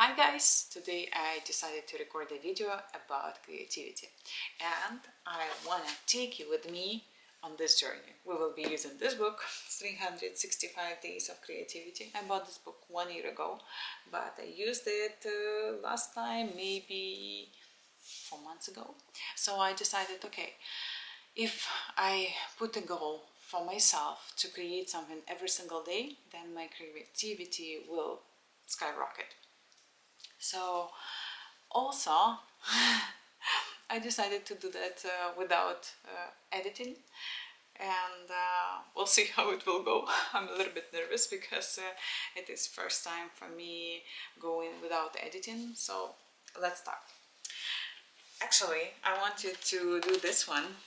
Hi guys! Today I decided to record a video about creativity and I want to take you with me on this journey. We will be using this book, 365 Days of Creativity. I bought this book 1 year ago, but I used it last time maybe 4 months ago. So I decided, okay, if I put a goal for myself to create something every single day, then my creativity will skyrocket. So also I decided to do that without editing, and we'll see how it will go. I'm a little bit nervous because it is first time for me going without editing, so let's start. Actually, I wanted to do this one.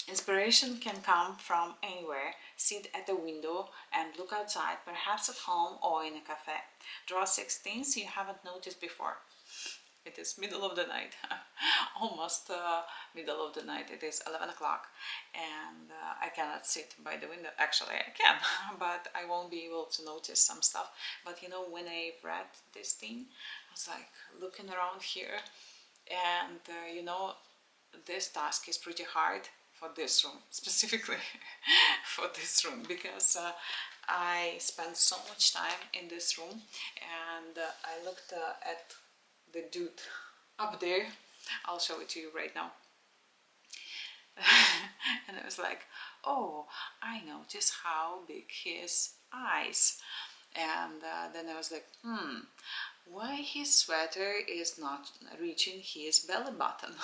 Inspiration can come from anywhere. Sit at a window and look outside, perhaps at home or in a cafe. Draw 6 things you haven't noticed before. It is middle of the night, almost middle of the night. It is 11 o'clock and I cannot sit by the window. Actually, I can, but I won't be able to notice some stuff. But you know, when I read this thing, I was like looking around here and you know, this task is pretty hard for this room, specifically for this room, because I spent so much time in this room and I looked at the dude up there. I'll show it to you right now. And I was like, oh, I noticed how big his eyes. And then I was like, why his sweater is not reaching his belly button?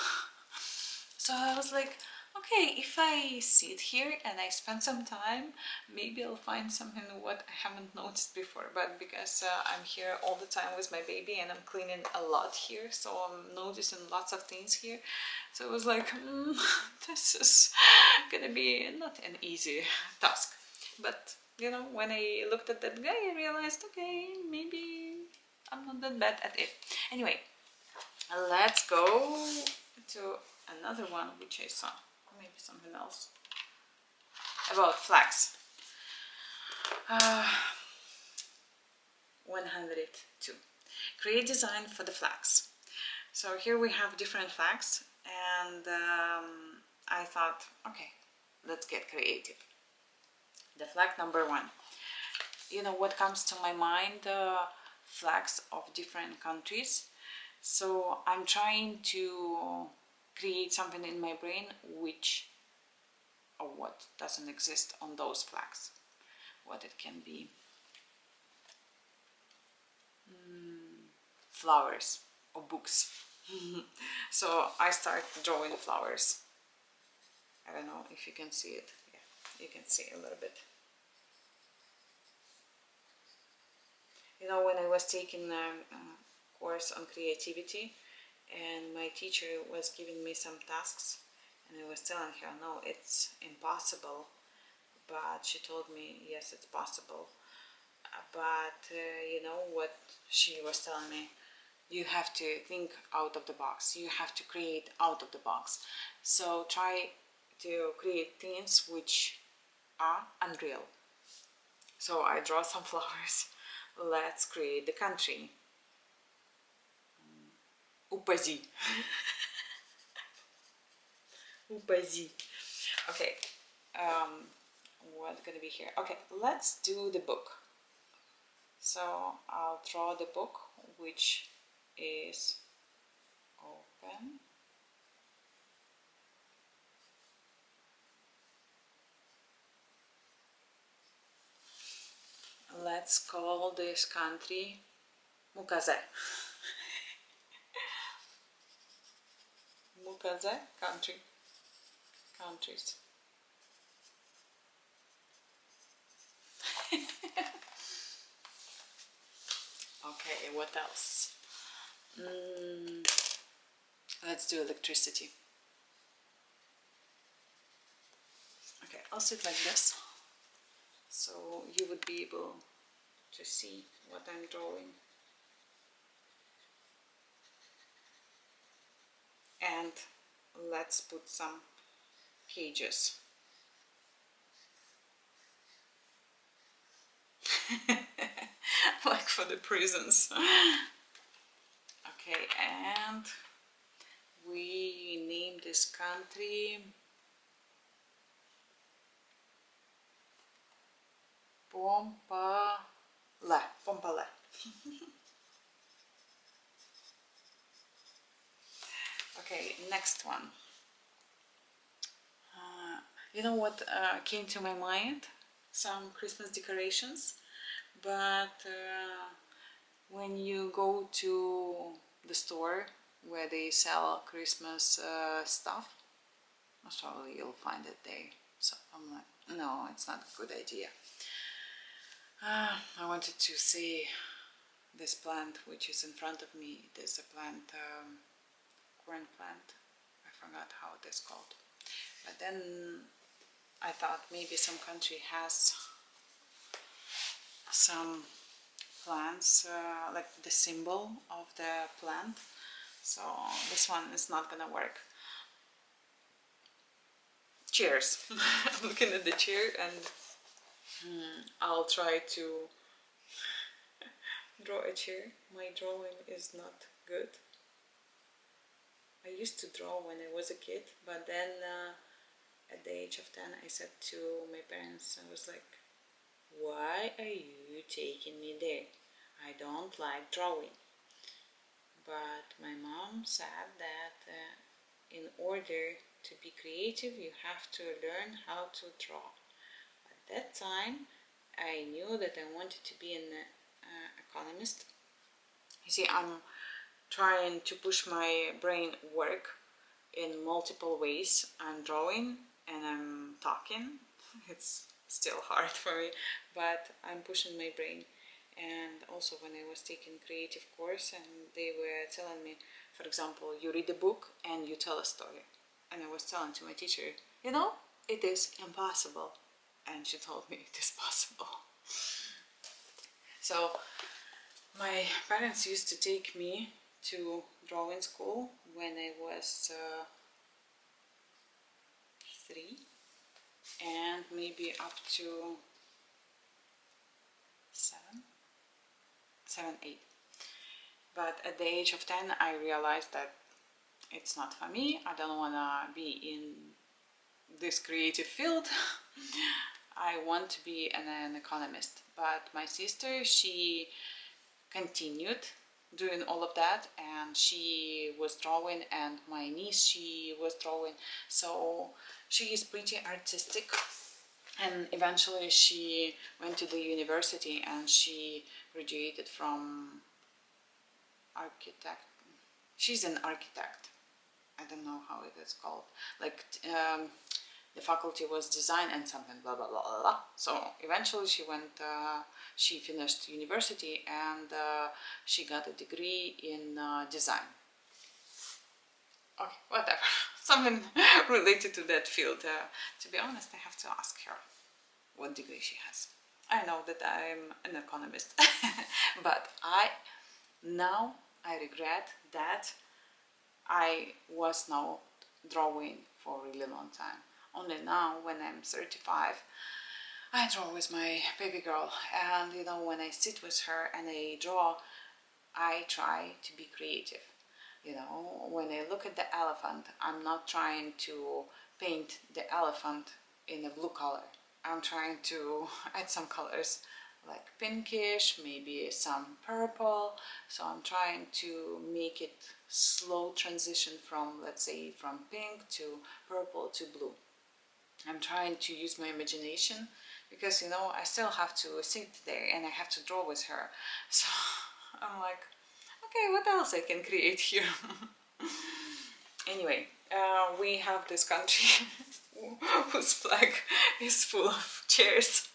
So I was like, okay, if I sit here and I spend some time, maybe I'll find something what I haven't noticed before. But because I'm here all the time with my baby and I'm cleaning a lot here, so I'm noticing lots of things here. So I was like, this is gonna be not an easy task. But you know, when I looked at that guy, I realized, okay, maybe I'm not that bad at it. Anyway, let's go to another one which I saw, maybe something else, about flags. 102. Create design for the flags. So here we have different flags and I thought, okay, let's get creative. The flag number 1. You know what comes to my mind? Flags of different countries. So I'm trying to create something in my brain which or what doesn't exist on those flags. What it can be. Flowers or books. So I start drawing flowers. I don't know if you can see it. Yeah, you can see a little bit. You know, when I was taking a course on creativity and my teacher was giving me some tasks and I was telling her, no, it's impossible. But she told me, yes, it's possible. But you know what she was telling me? You have to think out of the box. You have to create out of the box. So try to create things which are unreal. So I draw some flowers. Let's create the country. Upazi. Upazi. Okay. What's gonna be here? Okay, let's do the book. So I'll draw the book, which is open. Let's call this country Mukaze. Mukaze, countries. Okay, what else? Let's do electricity. Okay, I'll sit like this, so you would be able to see what I'm drawing. And let's put some pages. Like for the prisons. Okay, and we name this country Pompale. Pompale. Okay, next one. You know what came to my mind? Some Christmas decorations, but when you go to the store where they sell Christmas stuff, most probably you'll find it there. So I'm like, no, it's not a good idea. I wanted to see this plant which is in front of me. It is a plant, corn plant. I forgot how it is called. But then I thought maybe some country has some plants like the symbol of the plant. So this one is not gonna work. Cheers. I'm looking at the chair and I'll try to draw a chair. My drawing is not good. I used to draw when I was a kid, but then at the age of 10 I said to my parents, I was like, why are you taking me there? I don't like drawing. But my mom said that in order to be creative you have to learn how to draw. At that time I knew that I wanted to be an economist. You see, I'm trying to push my brain work in multiple ways. I'm drawing and I'm talking. It's still hard for me, but I'm pushing my brain. And also when I was taking creative course and they were telling me, for example, you read a book and you tell a story. And I was telling to my teacher, you know, it is impossible. And she told me it is possible. So my parents used to take me to drawing school when I was 3 and maybe up to 7, 8. But at the age of 10 I realized that it's not for me. I don't want to be in this creative field. I want to be an economist. But my sister, she continued doing all of that and she was drawing, and my niece, she was drawing. So she is pretty artistic, and eventually she went to the university and she graduated from architect. She's an architect. I don't know how it is called. Like the faculty was design and something blah blah blah blah. So eventually she went. She finished university and she got a degree in design. Okay, whatever. Something related to that field. To be honest, I have to ask her what degree she has. I know that I'm an economist, but now I regret that I was not drawing for a really long time. Only now, when I'm 35, I draw with my baby girl, and you know, when I sit with her and I draw, I try to be creative. You know, when I look at the elephant, I'm not trying to paint the elephant in a blue color. I'm trying to add some colors like pinkish, maybe some purple. So I'm trying to make it slow transition from, let's say, from pink to purple to blue. I'm trying to use my imagination because, you know, I still have to sit there and I have to draw with her. So I'm like, okay, what else I can create here? Anyway, we have this country whose flag is full of chairs.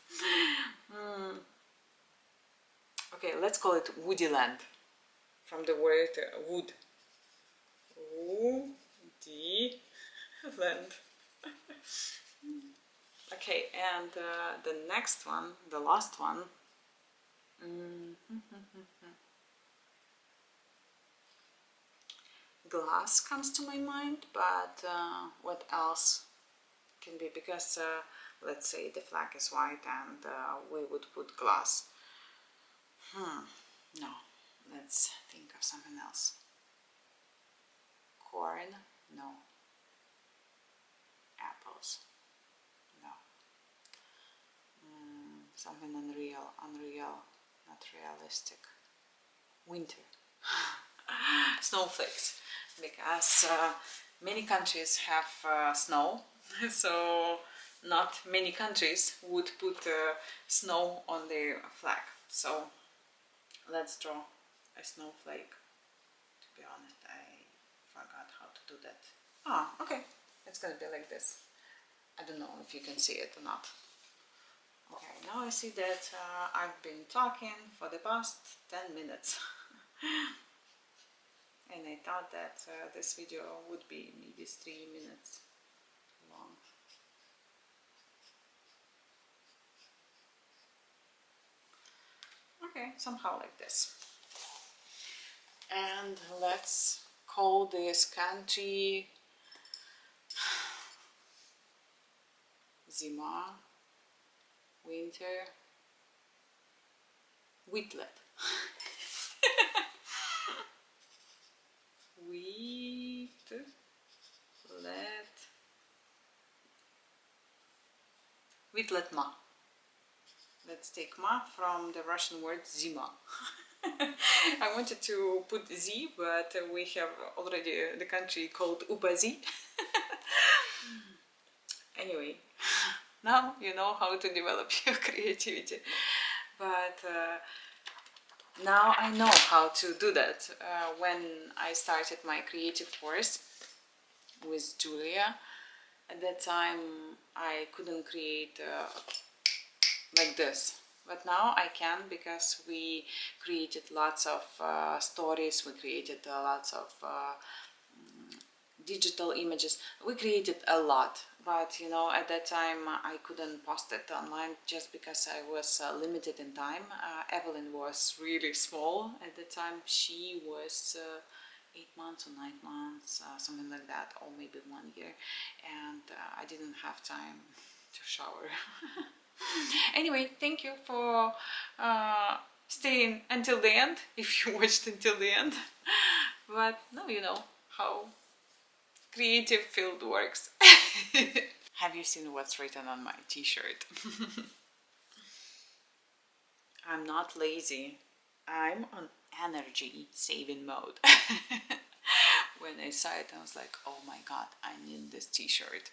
Okay, let's call it Woody Land, from the word wood. Woody Land. Okay, and the next one, the last one. Glass comes to my mind, but what else can be? Because let's say the flag is white and we would put glass. No, let's think of something else. Corn? No. Apples? No. Something unreal, not realistic. Winter. Snowflakes, because many countries have snow, so not many countries would put snow on their flag. So let's draw a snowflake. To be honest, I forgot how to do that. Ah, okay, it's gonna be like this. I don't know if you can see it or not. Okay, now I see that I've been talking for the past 10 minutes. And I thought that this video would be maybe 3 minutes long. Okay, somehow like this. And let's call this country Zima, winter, Wheatlet. Wheatlet ma. Let's take ma from the Russian word zima. I wanted to put Z, but we have already the country called Upazi. Anyway, now you know how to develop your creativity. But now I know how to do that. When I started my creative course with Julia, at that time I couldn't create like this. But now I can, because we created lots of stories, we created lots of digital images, we created a lot. But you know, at that time I couldn't post it online just because I was limited in time. Evelyn was really small at the time. She was 8 months or 9 months, something like that, or maybe 1 year, and I didn't have time to shower. Anyway, thank you for staying until the end, if you watched until the end. But now you know how creative field works. Have you seen what's written on my t-shirt? I'm not lazy. I'm on energy saving mode. When I saw it, I was like, oh my god, I need this t-shirt.